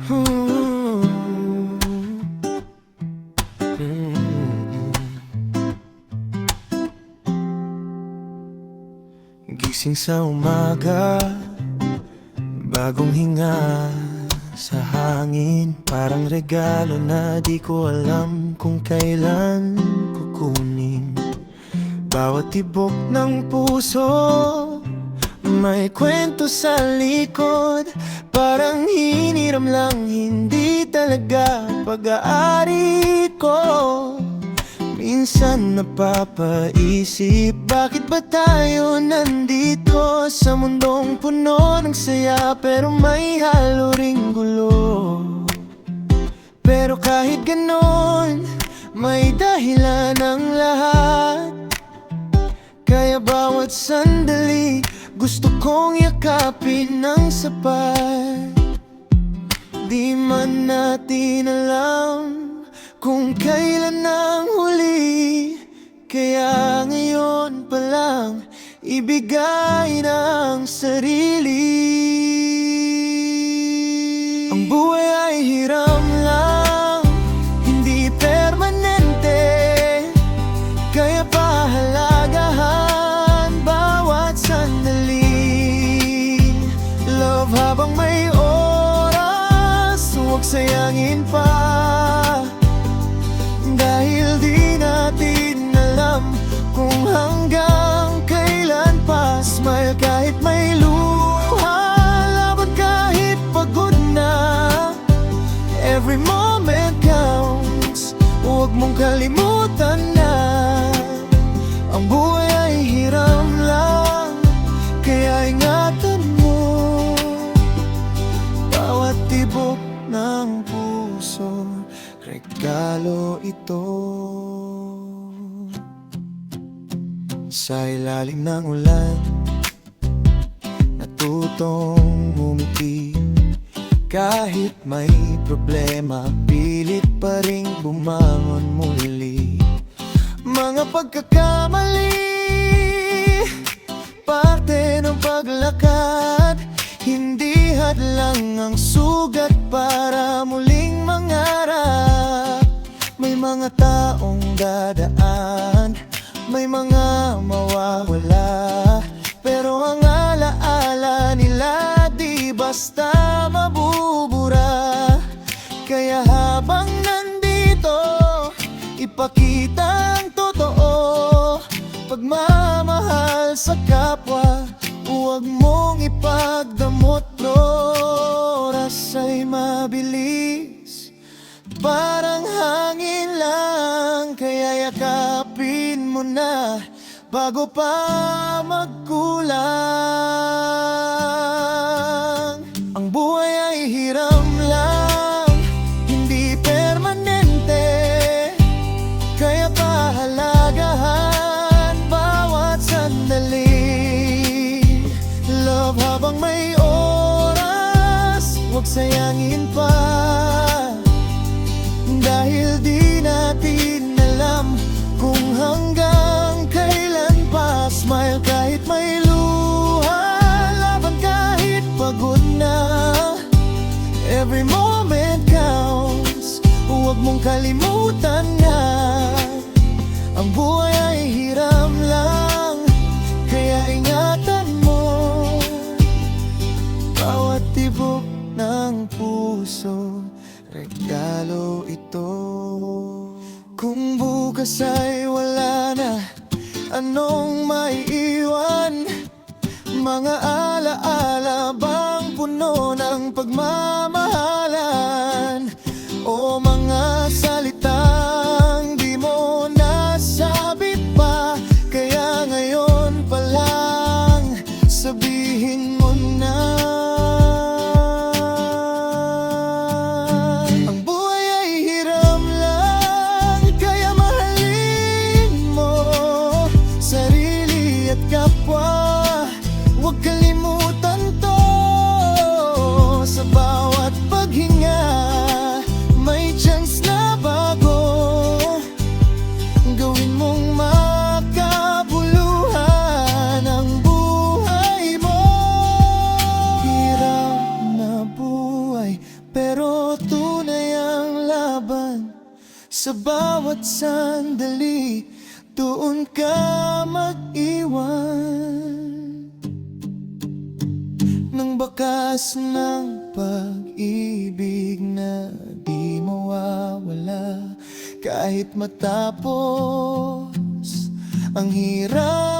Gising sa umaga, bagong hinga sa hangin. Parang regalo na di ko alam kung kailan kukunin. Bawat tibok ng puso may kwento sa likod. Parang hiniram lang, hindi talaga pag-aari ko. Minsan napapaisip, bakit ba tayo nandito sa mundong puno ng saya, pero may halo ring gulo. Pero kahit ganon, may dahilan ang lahat. Kaya bawat sandali, gusto kong yakapin ng sapat. Di man natin alam kung kailan ang huli, kaya ngayon pa lang ibigay ng sarili. Ang buhay ay hiram lang, hindi permanente. Kaya pahalagahan bawat sandali. Love habang may oras, huwag sayangin pa. Dahil di natin alam kung hanggang kailan pa. Smile kahit may luha, laban kahit pagod na. Every moment counts, huwag mong kalimutan na ang buhay ay hiram lang, kaya ingatan mo bawat tibok ng puso. Regalo ito. Sa ilalim ng ulan, natutong ngumiti. Kahit may problema, pilit pa ring bumangon muli. Mga pagkakamali, parte ng paglakad. Hindi hadlang ang sugat para muling mangarap. May mga taong dadaan, may mga mawawala, pero ang alaala nila di basta mabubura. Kaya habang nandito, ipakita ang totoo. Pagmamahal sa kapwa, huwag mong ipagdamot. Oras ay mabilis, parang hangin lang. Kaya yakapin mo na bago pa magkulang. Ang buhay ay hiram lang, hindi permanente. Kaya pahalagahan bawat sandali. Love habang may oras, huwag sayangin pa. Dahil di natin alam kung hanggang kailan pa. Smile kahit may luha, laban kahit pagod na. Every moment counts, huwag mong kalimutan na ang buhay ay hiram lang, kaya ingatan mo bawat tibok ng puso. Regalo ito. Kung bukas ay wala na, anong maiiwan? Mga alaala bang puno ng pagmamahalan? O mga salitang di mo nasabit pa, kaya ngayon pa lang sabihin mo na. Ang buhay ay hiram lang, kaya mahalin mo sarili at kapwa. Huwag kalimutan to sa bawat Sa bawat sandali, doon ka mag-iwan ng bakas ng pag-ibig na di mawawala kahit matapos ang hirap.